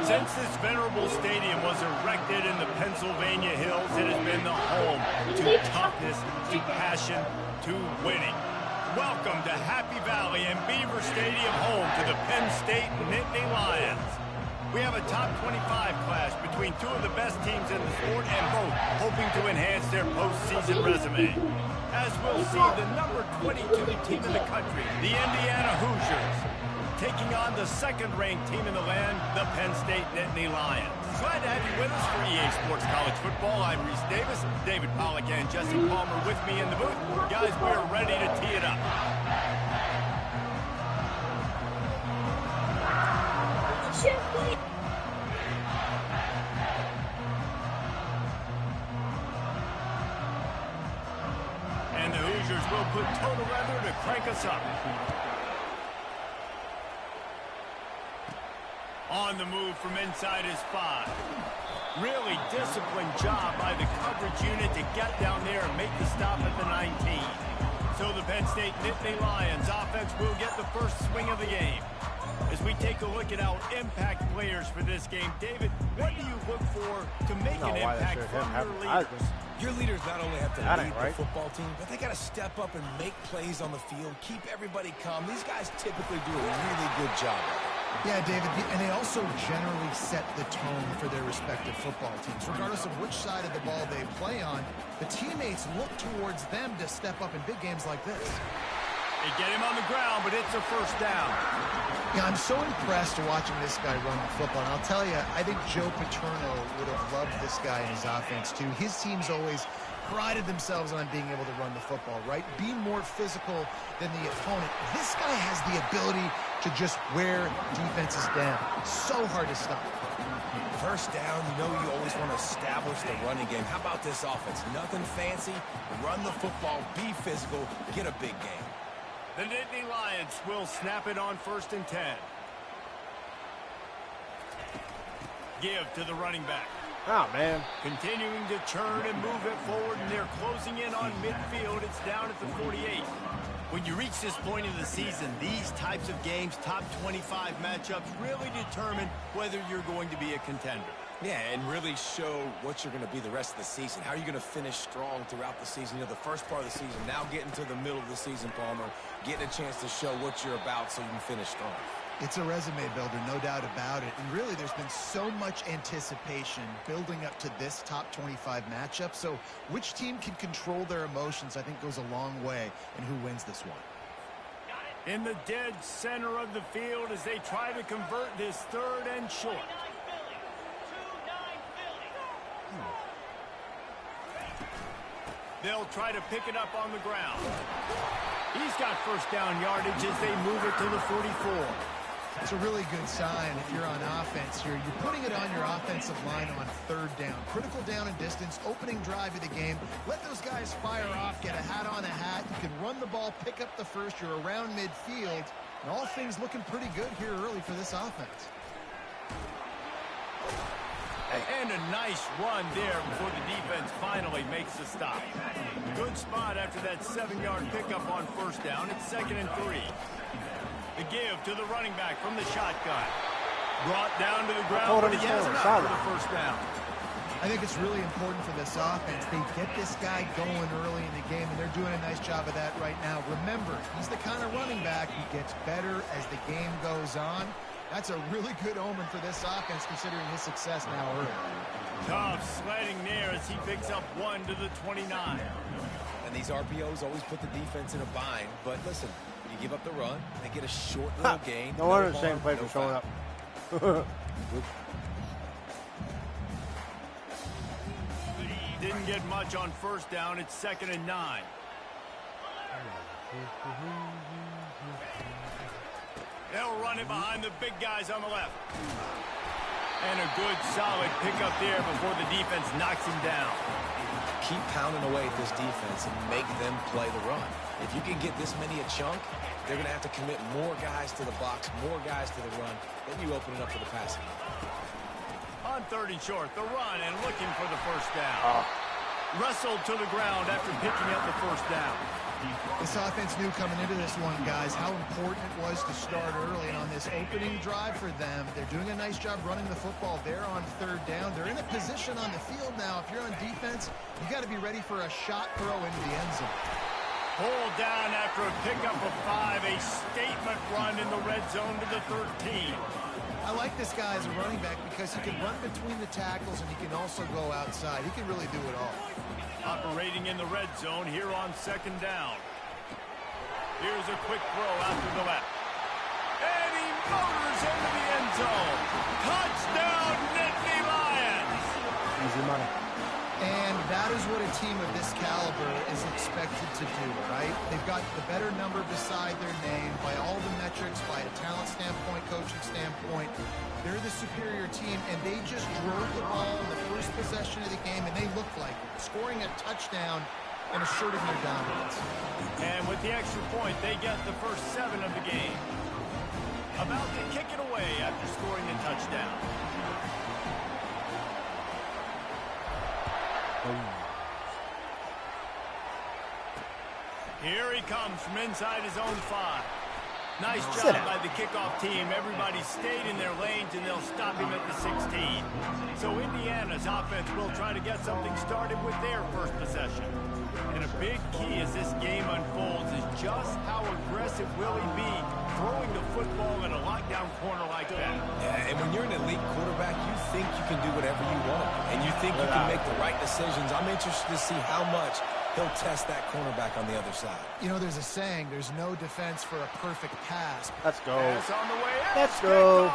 Since this venerable stadium was erected in the Pennsylvania Hills, it has been the home to toughness, to passion, to winning. Welcome to Happy Valley and Beaver Stadium, home to the Penn State Nittany Lions. We have a top 25 class between two of the best teams in the sport, and both hoping to enhance their postseason resume. As we'll see, the number 22 team in the country, the Indiana Hoosiers, taking on the second-ranked team in the land, the Penn State Nittany Lions. Glad to have you with us for EA Sports College Football. I'm Reese Davis, David Pollack and Jesse Palmer with me in the booth. Guys, we're ready to tee it up. And the Hoosiers will put total weather to crank us up. On the move from inside his 5. Really disciplined job by the coverage unit to get down there and make the stop at the 19. So the Penn State Nittany Lions offense will get the first swing of the game. As we take a look at our impact players for this game, David, what do you look for to make an impact from your leaders? Your leaders not only have to lead the football team, but they got to step up and make plays on the field, keep everybody calm. These guys typically do a really good job of it. Yeah, David, and they also generally set the tone for their respective football teams. Regardless of which side of the ball they play on, the teammates look towards them to step up in big games like this. They get him on the ground, but it's a first down. Yeah, I'm so impressed watching this guy run the football. And I'll tell you, I think Joe Paterno would have loved this guy in his offense, too. His teams always prided themselves on being able to run the football, right? Be more physical than the opponent. This guy has the ability to just wear defenses down. So hard to stop. First down, you know you always want to establish the running game. How about this offense? Nothing fancy. Run the football, be physical, get a big game. The Nittany Lions will snap it on 1st and 10. Give to the running back. Oh, man. Continuing to churn and move it forward, and they're closing in on midfield. It's down at the 48. When you reach this point of the season, these types of games, top 25 matchups, really determine whether you're going to be a contender. Yeah, and really show what you're going to be the rest of the season. How are you going to finish strong throughout the season? You know, the first part of the season, now getting to the middle of the season, Palmer, getting a chance to show what you're about so you can finish strong. It's a resume builder, no doubt about it. And really, there's been so much anticipation building up to this top 25 matchup. So which team can control their emotions, I think, goes a long way in who wins this one. In the dead center of the field as they try to convert this 3rd and short. They'll try to pick it up on the ground. He's got first down yardage as they move it to the 44. It's a really good sign if you're on offense here. You're putting it on your offensive line on 3rd down. Critical down and distance, opening drive of the game. Let those guys fire off, get a hat on a hat. You can run the ball, pick up the first. You're around midfield. And all things looking pretty good here early for this offense. And a nice run there before the defense finally makes the stop. Good spot after that 7-yard pickup on 1st down. It's 2nd and 3. The give to the running back from the shotgun. Brought down to the ground, but he has enough for the first down. I think it's really important for this offense. They get this guy going early in the game, and they're doing a nice job of that right now. Remember, he's the kind of running back who gets better as the game goes on. That's a really good omen for this offense, considering his success now early. Tough sledding there as he picks up 1 to the 29. And these RPOs always put the defense in a bind. But listen, you give up the run, they get a short little gain. No wonder the same play for showing up. Didn't get much on 1st down. It's 2nd and 9. They'll run it behind the big guys on the left. And a good, solid pickup there before the defense knocks him down. Keep pounding away at this defense and make them play the run. If you can get this many a chunk, they're going to have to commit more guys to the box, more guys to the run. Then you open it up for the passing. On 3rd and short, the run and looking for the first down. Wrestled to the ground after picking up the first down. This offense knew coming into this one, guys, how important it was to start early. And on this opening drive for them, they're doing a nice job running the football. They're on third down. They're in a position on the field now. If you're on defense, you got to be ready for a shot throw into the end zone. Pulled down after a pickup of 5, a statement run in the red zone to the 13. I like this guy as a running back because he can run between the tackles and he can also go outside. He can really do it all. Operating in the red zone here on second down. Here's a quick throw out to the left. And he motors into the end zone. Touchdown, Nittany Lions! Easy money. And that is what a team of this caliber is expected to do, right? They've got the better number beside their name by all the metrics, by a talent standpoint, coaching standpoint. They're the superior team, and they just drove the ball in the first possession of the game, and they looked like it, scoring a touchdown and asserting their dominance. And with the extra point, they get the first 7 of the game. About to kick it away after scoring a touchdown. Here he comes from inside his own 5. Nice job by the kickoff team. Everybody stayed in their lanes, and they'll stop him at the 16. So Indiana's offense will try to get something started with their first possession. And a big key as this game unfolds is just how aggressive will he be throwing the football in a lockdown corner like that. Yeah, and when you're an elite quarterback, you think you can do whatever you want, and you think you can make the right decisions. I'm interested to see how much he'll test that cornerback on the other side. You know, there's a saying, there's no defense for a perfect pass. Let's go. Pass on the way out. Let's go.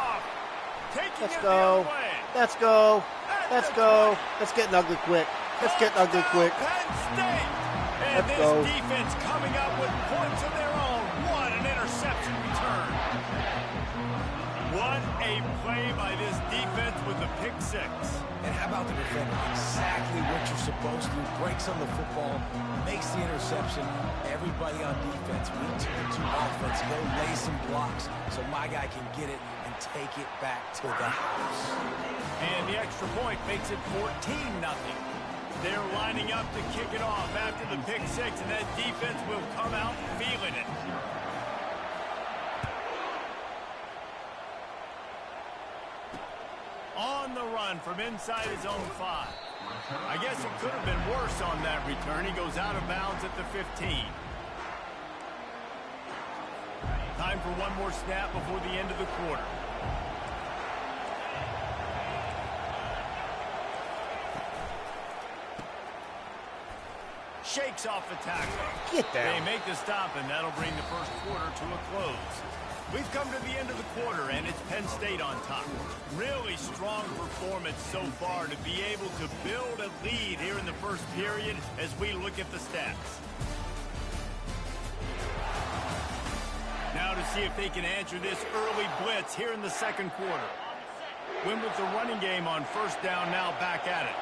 Let's go. Let's go. Let's go. Let's get ugly quick. Let's get ugly quick. Penn State. And Let's this go. defense coming up with points of their own. What an interception return. What a play by this defense with the pick 6. And how about the defender? Exactly what you're supposed to. Breaks on the football, makes the interception. Everybody on defense, we turn to offense. Go lay some blocks so my guy can get it and take it back to the house. And the extra point makes it 14-0. They're lining up to kick it off after the pick 6, and that defense will come out feeling it. On the run from inside his own 5. I guess it could have been worse on that return. He goes out of bounds at the 15. Time for one more snap before the end of the quarter. Shakes off the tackle. Get down. They make the stop, and that'll bring the first quarter to a close. We've come to the end of the quarter, and it's Penn State on top. Really strong performance so far to be able to build a lead here in the first period as we look at the stats. Now to see if they can answer this early blitz here in the second quarter. Win with the running game on first down, now back at it.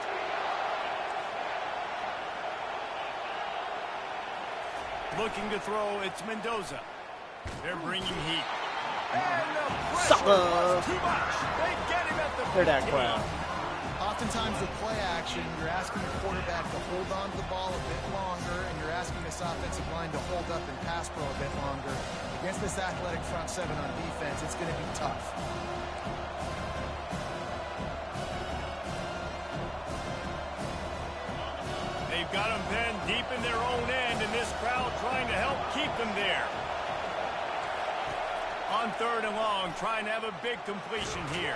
Looking to throw, it's Mendoza. They're bringing heat. And the pressure was too much. They get him at the 15. They're that crowd. Oftentimes with play action, you're asking the quarterback to hold on to the ball a bit longer, and you're asking this offensive line to hold up and pass pro a bit longer. Against this athletic front 7 on defense, it's going to be tough. They've got them pinned deep in their own end, and this crowd trying to help keep them there. On third and long, trying to have a big completion here.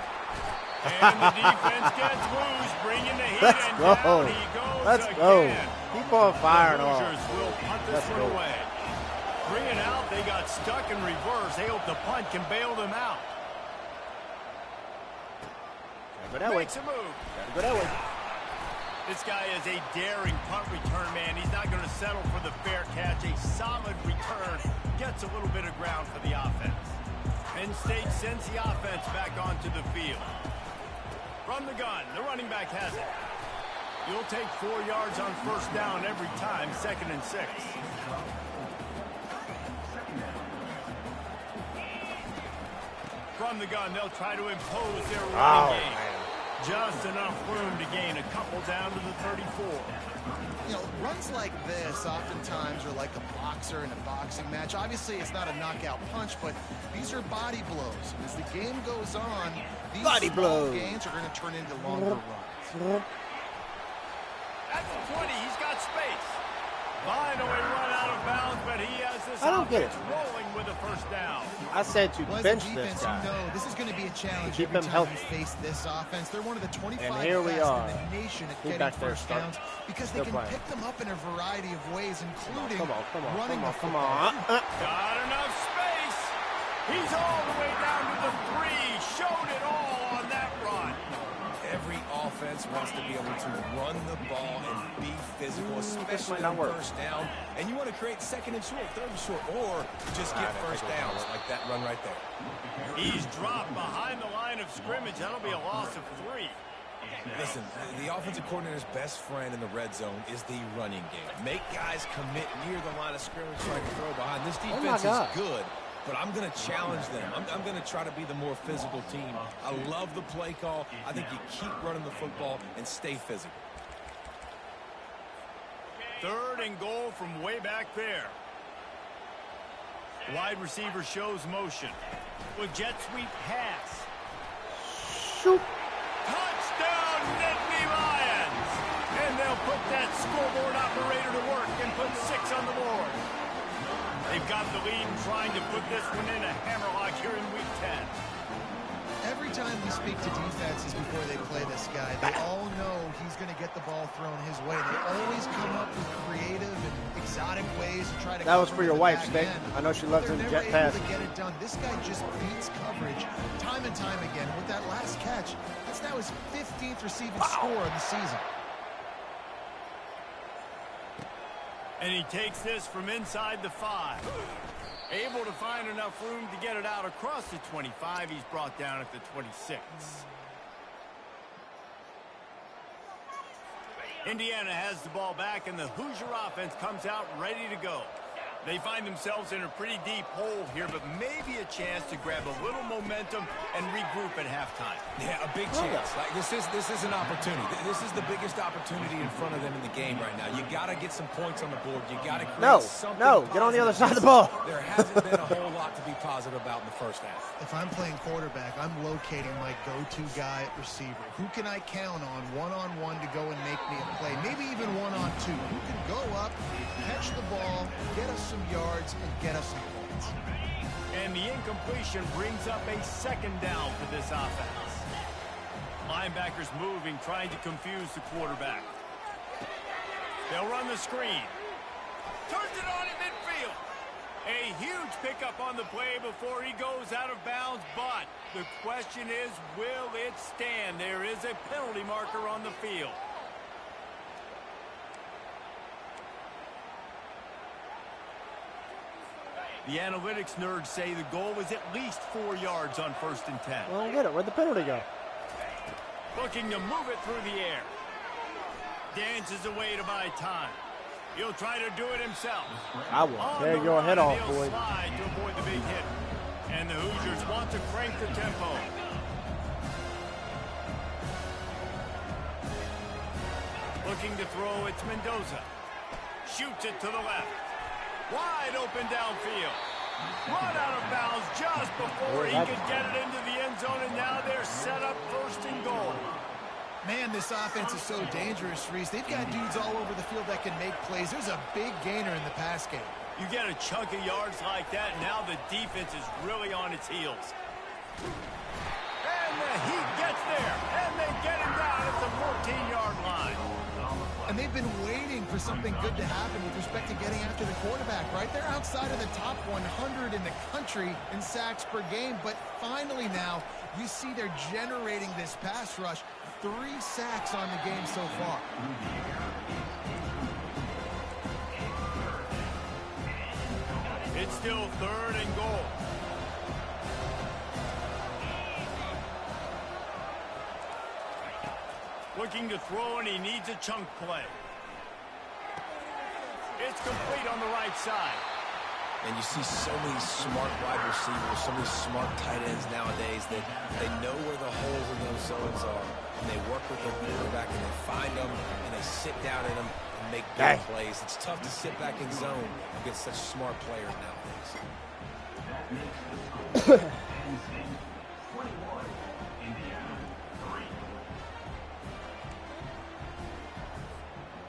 And the defense gets loose, bringing the heat, Let's and go. down he goes Let's again. go. Keep on firing The off. Hoosiers will punt this one away. 3 and out, they got stuck in reverse. They hope the punt can bail them out. Go that way. Makes a move. Gotta go that way. This guy is a daring punt return man. He's not going to settle for the fair catch. A solid return. Gets a little bit of ground for the offense. Penn State sends the offense back onto the field. From the gun, the running back has it. You'll take 4 yards on first down every time, 2nd and 6. From the gun, they'll try to impose their running game. Man. Just enough room to gain a couple down to the 34. You know, runs like this oftentimes are like a boxer in a boxing match. Obviously, it's not a knockout punch, but these are body blows. And as the game goes on, these small gains are going to turn into longer runs. At the 20, he's got space. Finally run out of bounds, but he has this offense rolling with a first down. I said to bench this guy. You know, this is going to be a challenge keep every him time healthy. you face this offense. They're one of the 25 And here we best are. in the nation at He's getting back there first starting. downs because they can pick them up in a variety of ways, including running the come football. on. Got enough space. He's all the way down to the 3. Showed it all on that run. Every offense wants to be able to run the ball and be physical, especially on first down. And you want to create second and short, third and short, or just get first downs like that run right there. He's dropped behind the line of scrimmage. That'll be a loss of 3. Listen, the offensive coordinator's best friend in the red zone is the running game. Make guys commit near the line of scrimmage so I can throw behind. This defense is good, but I'm going to challenge them. I'm going to try to be the more physical team. I love the play call. I think you keep running the football and stay physical. 3rd and goal from way back there. Wide receiver shows motion. With jet sweep pass. Shoot. Touchdown, Nittany Lions! And they'll put that scoreboard operator to work and put 6 on the board. They've got the lead and trying to put this one in a hammerlock here in week 10. Every time we speak to defenses before they play this guy, they all know he's going to get the ball thrown his way. They always come up with creative and exotic ways to try to. That was for your wife, Stick. I know she loves them jet pass. To get it done. This guy just beats coverage time and time again. With that last catch, that's now his 15th receiving score of the season. And he takes this from inside the 5. Able to find enough room to get it out across the 25. He's brought down at the 26. Indiana has the ball back, and the Hoosier offense comes out ready to go. They find themselves in a pretty deep hole here, but maybe a chance to grab a little momentum and regroup at halftime. Yeah, a big chance. Like this is an opportunity. This is the biggest opportunity in front of them in the game right now. You got to get some points on the board. You got to create something positive. Get on the other side of the ball. There hasn't been a whole lot to be positive about in the first half. If I'm playing quarterback, I'm locating my go-to guy at receiver. Who can I count on one-on-one to go and make me a play? Maybe even one-on-two. Who can go up, catch the ball, get us some yards, and get us some points. And the incompletion brings up a 2nd down for this offense. Linebackers moving, trying to confuse the quarterback. They'll run the screen. Turns it on in midfield. A huge pickup on the play before he goes out of bounds, but the question is, will it stand? There is a penalty marker on the field. The analytics nerds say the goal was at least 4 yards on 1st and 10. Well, I get it. Where'd the penalty go? Looking to move it through the air. Dances away to buy time. He'll try to do it himself. I will tear your head off, boy. Slide to avoid the big hit. And the Hoosiers want to crank the tempo. Looking to throw, it's Mendoza. Shoots it to the left. Wide open downfield. Run out of bounds just before he could get it into the end zone, and now they're set up 1st and goal. Man, this offense is so dangerous, Reese. They've got dudes all over the field that can make plays. There's a big gainer in the pass game. You get a chunk of yards like that, now the defense is really on its heels. And the Heat gets there, and they get him down at the 14-yard line. And they've been waiting for something good to happen with respect to getting after the quarterback, right? They're outside of the top 100 in the country in sacks per game, but finally now you see they're generating this pass rush. 3 sacks on the game so far. It's still 3rd and goal. Looking to throw, and he needs a chunk play. It's complete on the right side. And you see so many smart wide receivers, so many smart tight ends nowadays that they know where the holes in those zones are. And they work with their quarterback, and they find them, and they sit down in them, and make big plays. It's tough to sit back in zone against such smart players nowadays.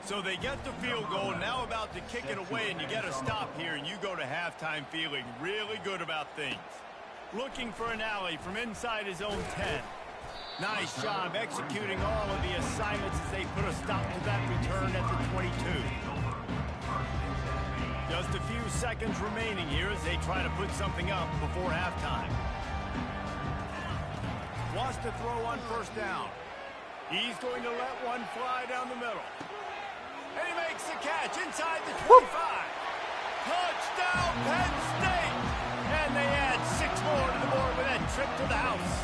So they get the field goal, now about to kick it away, and you get a stop here, and you go to halftime feeling really good about things. Looking for an alley from inside his own 10. Nice job executing all of the assignments as they put a stop to that return at the 22. Just a few seconds remaining here as they try to put something up before halftime. Wants to throw on first down. He's going to let one fly down the middle. And he makes the catch inside the 25. Touchdown, Penn State! And they add 6 more to the board with that trip to the house.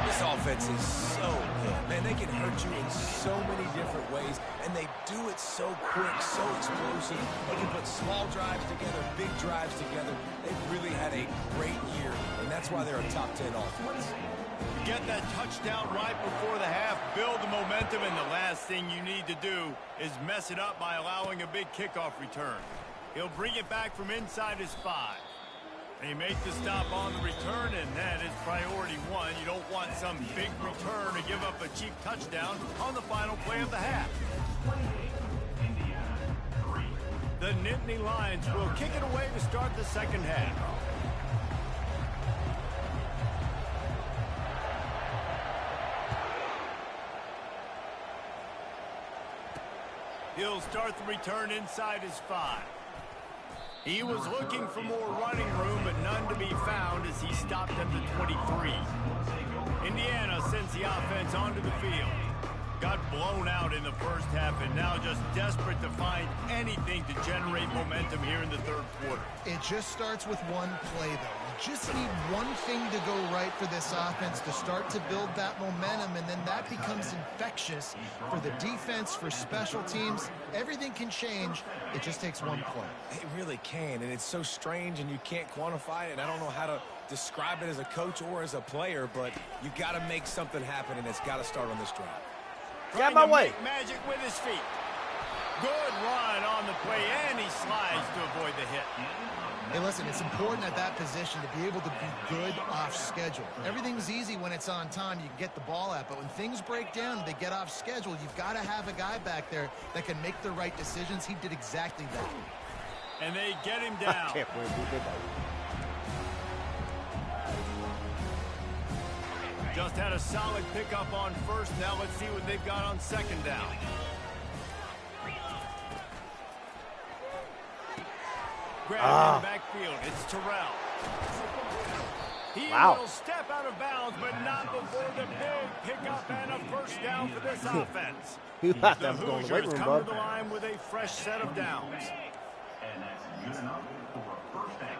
This offense is so good. Man, they can hurt you in so many different ways, and they do it so quick, so explosive. They can put small drives together, big drives together. They've really had a great year, and that's why they're a top 10 offense. Get that touchdown right before the half, build the momentum, and the last thing you need to do is mess it up by allowing a big kickoff return. He'll bring it back from inside his 5. They make the stop on the return, and that is priority 1. You don't want some big return to give up a cheap touchdown on the final play of the half. The Nittany Lions will kick it away to start the second half. He'll start the return inside his 5. He was looking for more running room, but none to be found as he stopped at the 23. Indiana sends the offense onto the field. Got blown out in the first half and now just desperate to find anything to generate momentum here in the third quarter. It just starts with one play, though. You just need one thing to go right for this offense to start to build that momentum, and then that becomes infectious for the defense, for special teams. Everything can change. It just takes one play. It really can, and it's so strange, and you can't quantify it, and I don't know how to describe it as a coach or as a player, but you got to make something happen, and it's got to start on this drive. Get my way. Magic with his feet. Good run on the play, and he slides to avoid the hit. Hey, listen, it's important at that position to be able to be good off schedule. Everything's easy when it's on time. You can get the ball out, but when things break down and they get off schedule, you've got to have a guy back there that can make the right decisions. He did exactly that. And they get him down. Just had a solid pickup on first. Now let's see what they've got on second down. Grab in the backfield. It's Terrell. He will step out of bounds, but not before the big pickup and a first down for this offense. You The got them going to the weight Hoosiers room, come to bud. the line with a fresh set of downs. And that's good enough for a first down.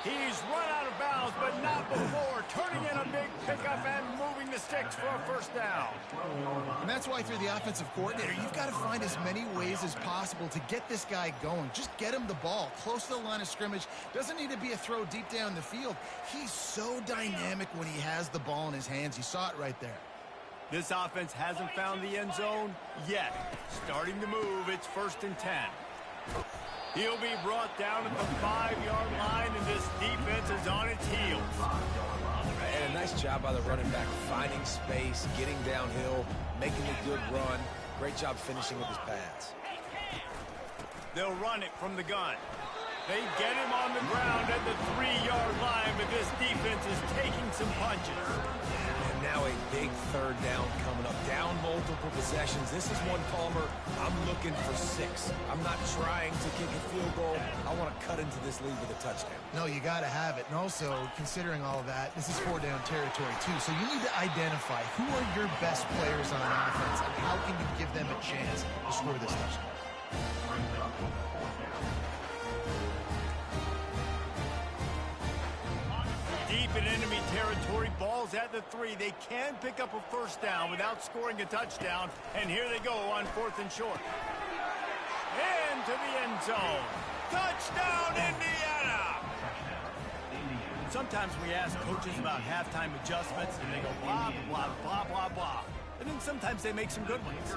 He's run out of bounds, but not before turning in a big pickup and moving the sticks for a first down. And that's why through the offensive coordinator, you've got to find as many ways as possible to get this guy going. Just get him the ball close to the line of scrimmage. Doesn't need to be a throw deep down the field. He's so dynamic when he has the ball in his hands. You saw it right there. This offense hasn't found the end zone yet. Starting to move, it's 1st and 10. He'll be brought down at the 5-yard line, and this defense is on its heels. And a nice job by the running back, finding space, getting downhill, making a good run. Great job finishing with his pads. They'll run it from the gun. They get him on the ground at the 3-yard line, but this defense is taking some punches. And now a big third down coming up. Down multiple possessions. This is one, Palmer, I'm looking for 6. I'm not trying to kick a field goal. I want to cut into this lead with a touchdown. No, you got to have it. And also, considering all of that, this is 4-down territory, too. So you need to identify who are your best players on offense and how can you give them a chance to score this touchdown. Deep in enemy territory, ball's at the 3. They can pick up a first down without scoring a touchdown. And here they go on 4th and short. Into the end zone. Touchdown, Indiana! Sometimes we ask coaches about halftime adjustments, and they go blah, blah, blah, blah, blah. And then sometimes they make some good ones.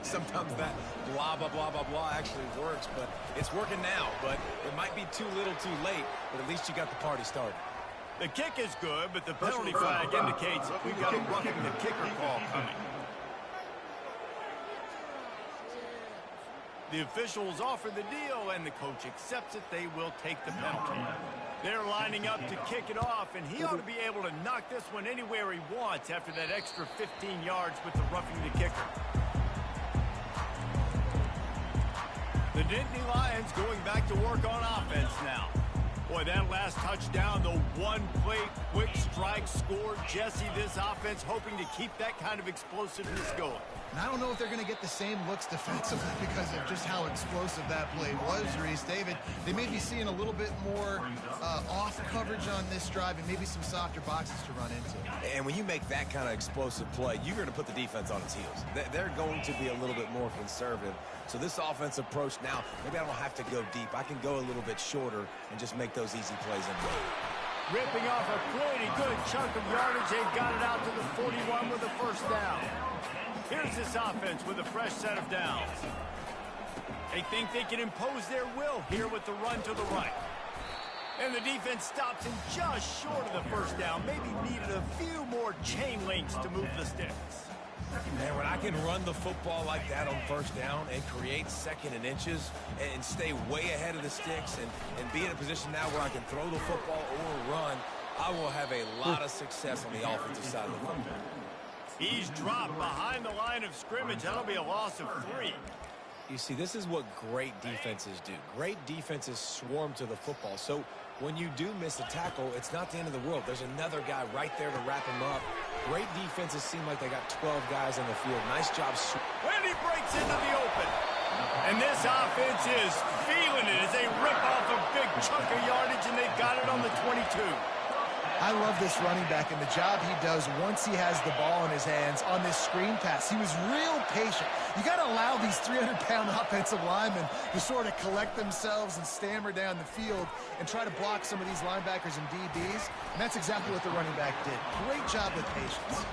Sometimes that blah, blah, blah, blah, blah actually works, but it's working now. But it might be too little too late, but at least you got the party started. The kick is good, but the penalty flag indicates we've got a roughing the kicker call coming. The officials offer the deal, and the coach accepts it. They will take the penalty. They're lining up to kick it off, and he ought to be able to knock this one anywhere he wants after that extra 15 yards with the roughing the kicker. The Nittany Lions going back to work on offense now. Boy, that last touchdown, the one-play quick strike score. Jesse, this offense hoping to keep that kind of explosiveness going. And I don't know if they're going to get the same looks defensively because of just how explosive that play was, Reese. David, they may be seeing a little bit more off coverage on this drive and maybe some softer boxes to run into. And when you make that kind of explosive play, you're going to put the defense on its heels. They're going to be a little bit more conservative. So this offense approach now, maybe I don't have to go deep. I can go a little bit shorter and just make those easy plays in there. Ripping off a pretty good chunk of yardage. They've got it out to the 41 with a first down. Here's this offense with a fresh set of downs. They think they can impose their will here with the run to the right. And the defense stops him just short of the first down. Maybe needed a few more chain links to move the sticks. Man, when I can run the football like that on first down and create second and inches and stay way ahead of the sticks and be in a position now where I can throw the football or run, I will have a lot of success on the offensive side of the football. He's dropped behind the line of scrimmage. That'll be a loss of 3. You see, this is what great defenses do. Great defenses swarm to the football. So when you do miss a tackle, it's not the end of the world. There's another guy right there to wrap him up. Great defenses seem like they got 12 guys on the field. Nice job. When he breaks into the open. And this offense is feeling it as they rip off a big chunk of yardage, and they've got it on the 22. I love this running back and the job he does once he has the ball in his hands on this screen pass. He was real patient. You got to allow these 300-pound offensive linemen to sort of collect themselves and stammer down the field and try to block some of these linebackers and DBs. And that's exactly what the running back did. Great job with patience.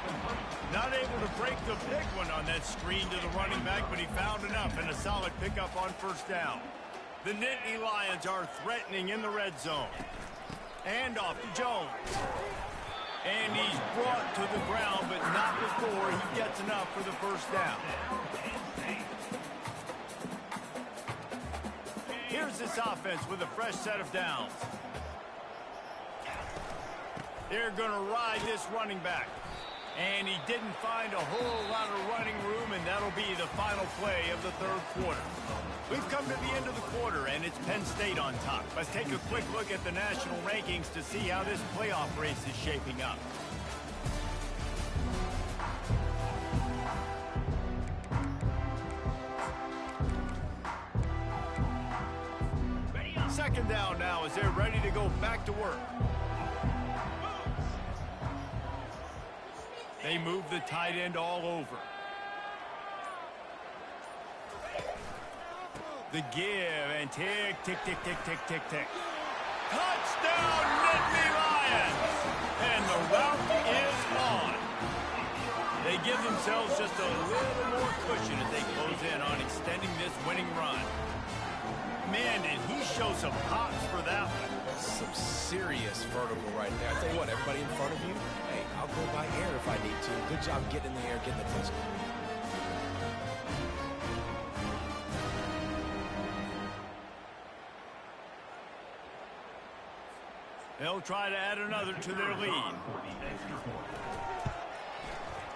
Not able to break the big one on that screen to the running back, but he found enough and a solid pickup on first down. The Nittany Lions are threatening in the red zone. And off to Jones. And he's brought to the ground, but not before he gets enough for the first down. Here's this offense with a fresh set of downs. They're going to ride this running back. And he didn't find a whole lot of running room, and that'll be the final play of the third quarter. We've come to the end of the quarter, and it's Penn State on top. Let's take a quick look at the national rankings to see how this playoff race is shaping up. Second down now as they're ready to go back to work. They move the tight end all over. The give and tick, tick, tick, tick, tick, tick, tick. Touchdown, Nittany Lions! And the route is on. They give themselves just a little more cushion as they close in on extending this winning run. Man, did he show some pops for that one. Some serious vertical right there. I tell you what, everybody in front of you, hey, I'll go by air if I need to. Good job getting in the air, getting the touchdown. They'll try to add another to their lead.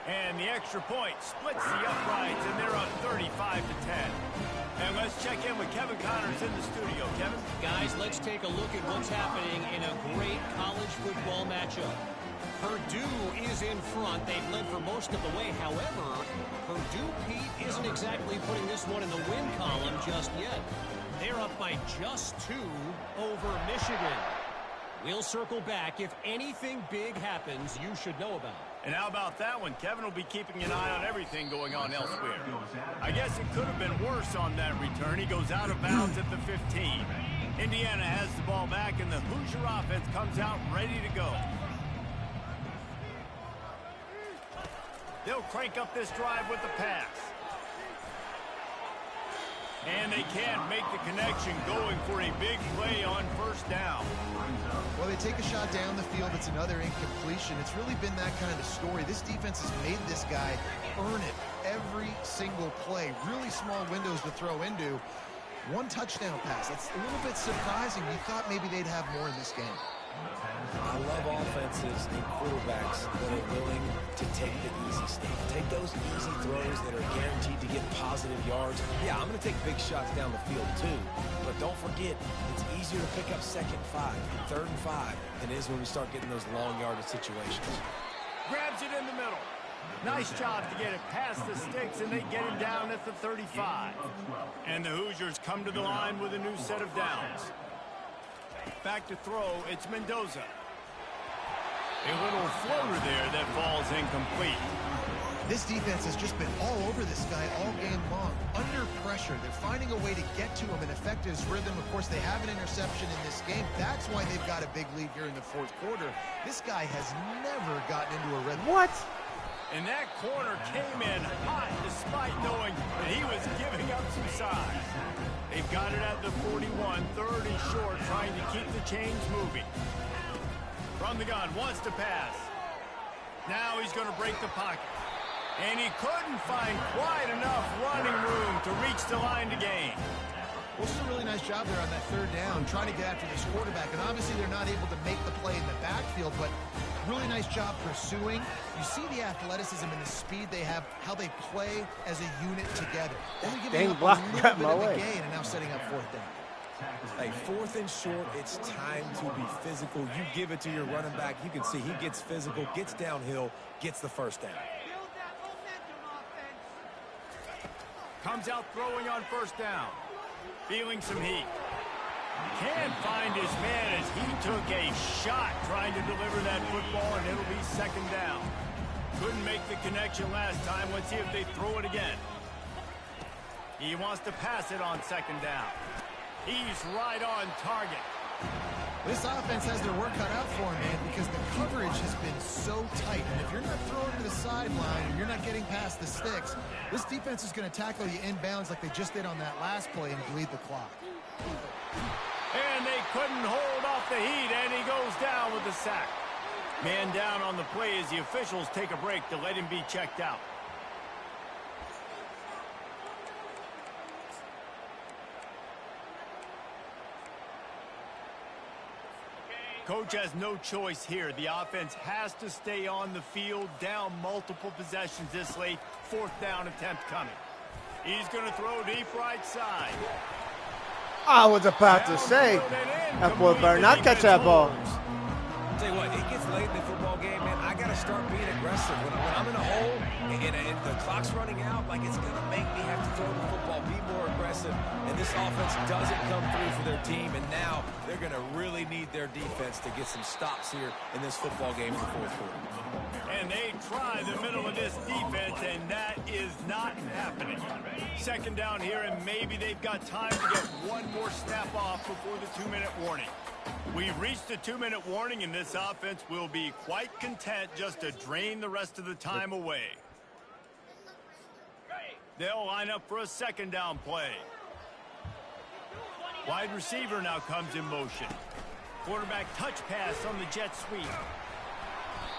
And the extra point splits the uprights, and they're up 35-10. And let's check in with Kevin Connors in the studio. Kevin? Guys, let's take a look at what's happening in a great college football matchup. Purdue is in front. They've led for most of the way. However, Purdue, Pete, isn't exactly putting this one in the win column just yet. They're up by just 2 over Michigan. We'll circle back. If anything big happens, you should know about it. And how about that one? Kevin will be keeping an eye on everything going on elsewhere. I guess it could have been worse on that return. He goes out of bounds at the 15. Indiana has the ball back, and the Hoosier offense comes out ready to go. They'll crank up this drive with the pass. And they can't make the connection, going for a big play on first down. Well, they take a shot down the field. It's another incompletion. It's really been that kind of story. This defense has made this guy earn it every single play. Really small windows to throw into. One touchdown pass. That's a little bit surprising. You thought maybe they'd have more in this game. I love offenses and quarterbacks that are willing to take the easy stuff. Take those easy throws that are guaranteed to get positive yards. Yeah, I'm going to take big shots down the field too. But don't forget, it's easier to pick up 2nd and 5, 3rd and 5 than it is when we start getting those long yardage situations. Grabs it in the middle. Nice job to get it past the sticks, and they get him down at the 35. And the Hoosiers come to the line with a new set of downs. Back to throw, it's Mendoza. A little floater there that falls incomplete. This defense has just been all over this guy all game long. Under pressure, they're finding a way to get to him and affect his rhythm. Of course, they have an interception in this game. That's why they've got a big lead here in the 4th quarter. This guy has never gotten into a rhythm. What? And that corner came in hot despite knowing that he was giving up some size. They've got it at the 41, 3rd and short, trying to keep the chains moving. From the gun, wants to pass. Now he's going to break the pocket. And he couldn't find quite enough running room to reach the line to gain. Well, it's a really nice job there on that 3rd down, trying to get after this quarterback. And obviously they're not able to make the play in the backfield, but really nice job pursuing. You see the athleticism and the speed they have, how they play as a unit together. Only giving up a little bit of a gain and now setting up 4th down. Hey, 4th and short, it's time to be physical. You give it to your running back. You can see he gets physical, gets downhill, gets the 1st down. Comes out throwing on 1st down. Feeling some heat. Can't find his man as he took a shot trying to deliver that football, and it'll be 2nd down. Couldn't make the connection last time. Let's see if they throw it again. He wants to pass it on 2nd down. He's right on target. This offense has their work cut out for him, man, because the coverage has been so tight. And if you're not throwing to the sideline and you're not getting past the sticks, this defense is going to tackle you inbounds like they just did on that last play and bleed the clock. And they couldn't hold off the heat, and he goes down with the sack. Man down on the play as the officials take a break to let him be checked out. Coach has no choice here. The offense has to stay on the field, down multiple possessions this late. 4th down attempt coming. He's going to throw deep right side. I was about to say, that boy better not catch that ball. I'll tell you what, it gets late in the football game, man. I got to start being aggressive. When I'm in a hole and the clock's running out, like it's going to make me have to throw the football, be more aggressive. And this offense doesn't come through for their team, and now they're going to really need their defense to get some stops here in this football game in the 4th quarter. And they try the middle of this defense, and that is not happening. 2nd down here, and maybe they've got time to get one more snap off before the 2-minute warning. We've reached the 2-minute warning, and this offense will be quite content just to drain the rest of the time away. They'll line up for a 2nd down play. Wide receiver now comes in motion. Quarterback touch pass on the jet sweep.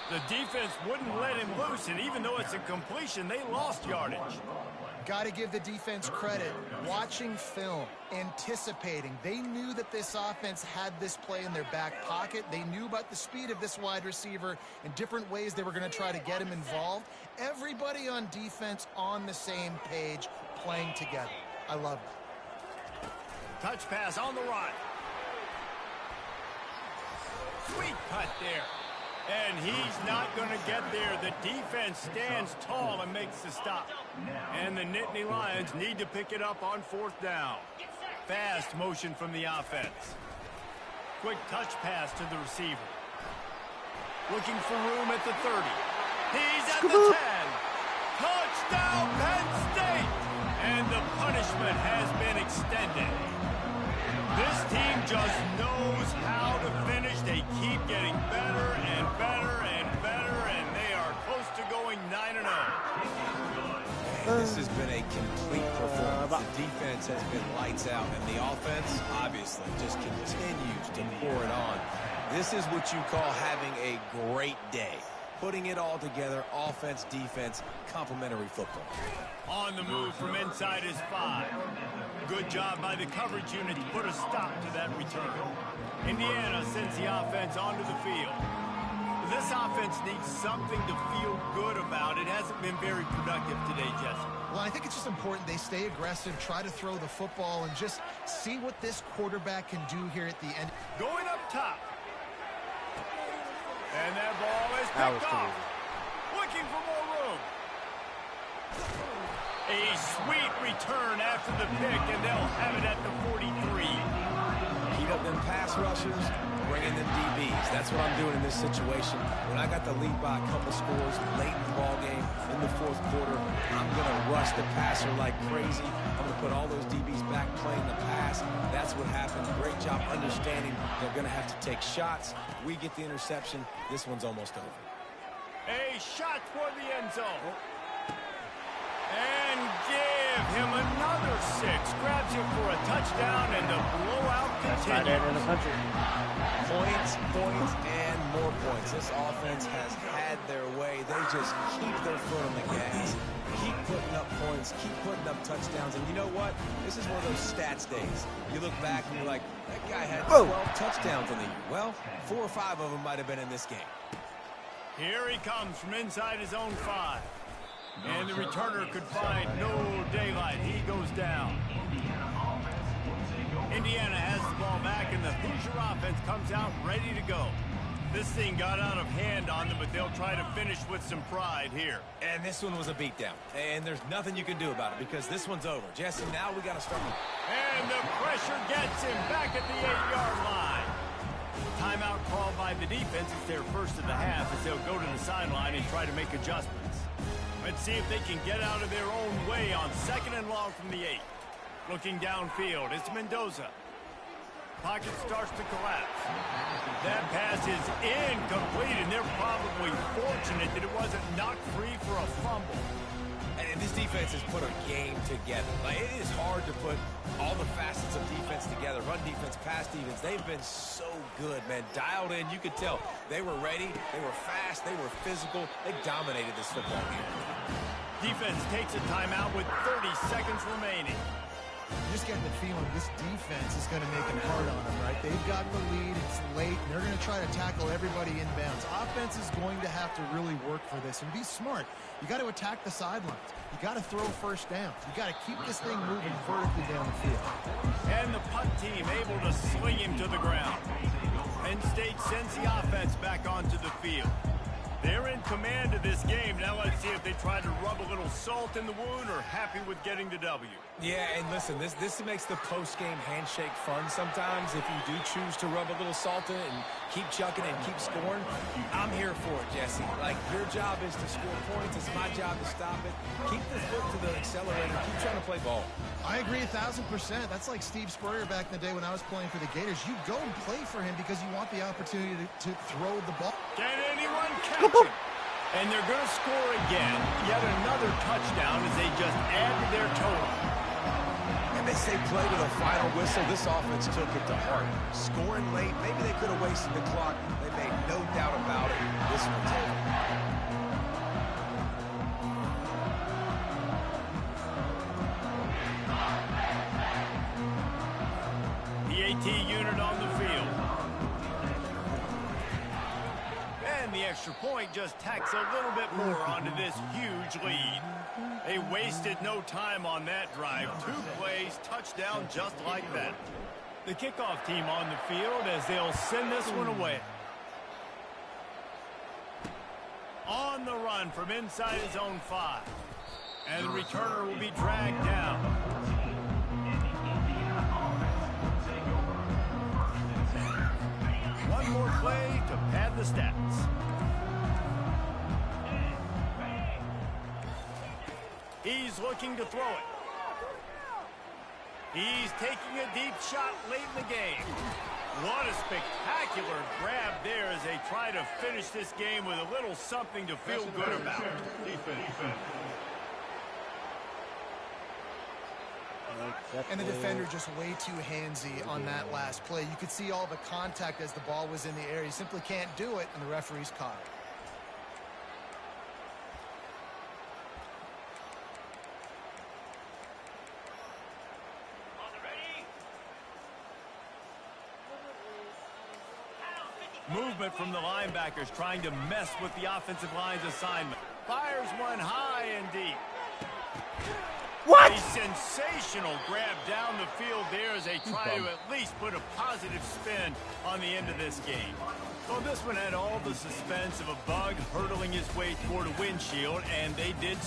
The defense wouldn't let him loose, and even though it's a completion, they lost yardage. Got to give the defense credit. Watching film, anticipating. They knew that this offense had this play in their back pocket. They knew about the speed of this wide receiver and different ways they were going to try to get him involved. Everybody on defense on the same page, playing together. I love it. Touch pass on the run. Sweet cut there. And he's not going to get there. The defense stands tall and makes the stop. And the Nittany Lions need to pick it up on 4th down. Fast motion from the offense. Quick touch pass to the receiver. Looking for room at the 30. He's at the 10. Touchdown, Penn State! And the punishment has been extended. This team This has been a complete performance. The defense has been lights out, and the offense, obviously, just continues to pour it on. This is what you call having a great day. Putting it all together, offense, defense, complementary football. On the move from inside his 5. Good job by the coverage unit to put a stop to that return. Indiana sends the offense onto the field. This offense needs something to feel good about. It hasn't been very productive today, Jesse. Well, I think it's just important they stay aggressive, try to throw the football, and just see what this quarterback can do here at the end. Going up top. And that ball is picked off. Looking for more room. A sweet return after the pick, and they'll have it at the 43. Heat up them pass rushers, bring in them DBs. That's what I'm doing in this situation. When I got the lead by a couple scores late in the ball game, in the fourth quarter, I'm going to rush the passer like crazy. I'm going to put all those DBs back playing the pass. That's what happened. Great job understanding they're going to have to take shots. We get the interception. This one's almost over. A shot toward the end zone. And give him another 6. Grabs it for a touchdown, and the blowout continues. Points, and more points. This offense has had their way. They just keep their foot on the gas. Keep putting up points, keep putting up touchdowns. And you know what? This is one of those stats days. You look back and you're like, that guy had 12 touchdowns in the year. Well, 4 or 5 of them might have been in this game. Here he comes from inside his own 5. And the returner could find no daylight. He goes down. Indiana has the ball back, and the Hoosier offense comes out ready to go. This thing got out of hand on them, but they'll try to finish with some pride here. And this one was a beatdown. And there's nothing you can do about it because this one's over. Jesse, now we got to start. And the pressure gets him back at the 8-yard line. Timeout called by the defense. It's their first of the half as they'll go to the sideline and try to make adjustments. Let's see if they can get out of their own way on 2nd and long from the 8. Looking downfield, it's Mendoza. Pocket starts to collapse. That pass is incomplete, and they're probably fortunate that it wasn't knocked free for a fumble. And this defense has put a game together. Like, it is hard to put all the facets of defense together. Run defense, pass defense. They've been so good, man. Dialed in. You could tell they were ready. They were fast. They were physical. They dominated this football game. Defense takes a timeout with 30 seconds remaining. You just get the feeling this defense is going to make it hard on them, right? They've got the lead. It's late, and they're going to try to tackle everybody inbounds. Offense is going to have to really work for this and be smart. You got to attack the sidelines. You got to throw first downs. You got to keep this thing moving vertically down the field. And the punt team able to sling him to the ground. Penn State sends the offense back onto the field. They're in command of this game. Now let's see if they try to rub a little salt in the wound or happy with getting the W. Yeah, and listen, this makes the post-game handshake fun sometimes if you do choose to rub a little salt in it and keep chucking and keep scoring. I'm here for it, Jesse. Like, your job is to score points. It's my job to stop it. Keep the foot to the accelerator. Keep trying to play ball. I agree 1,000%. That's like Steve Spurrier back in the day when I was playing for the Gators. You go and play for him because you want the opportunity to throw the ball. Can anyone catch him? And they're going to score again. Yet another touchdown as they just add to their total. And they say play to the final whistle. This offense took it to heart. Scoring late, maybe they could have wasted the clock. They made no doubt about it. This one's over. The AT unit on the field. And the extra point just tacks a little bit more onto this huge lead. They wasted no time on that drive. 2 plays, touchdown just like that. The kickoff team on the field as they'll send this one away. On the run from inside his own 5. And the returner will be dragged down. One more play to pad the stats. He's looking to throw it. He's taking a deep shot late in the game. What a spectacular grab there as they try to finish this game with a little something to feel good about. And the defender just way too handsy on that last play. You could see all the contact as the ball was in the air. He simply can't do it, and the referee's caught it. Movement from the linebackers trying to mess with the offensive line's assignment. Fires one high and deep. What? A sensational grab down the field there as they try to at least put a positive spin on the end of this game. Well, this one had all the suspense of a bug hurtling his way toward a windshield, and they did...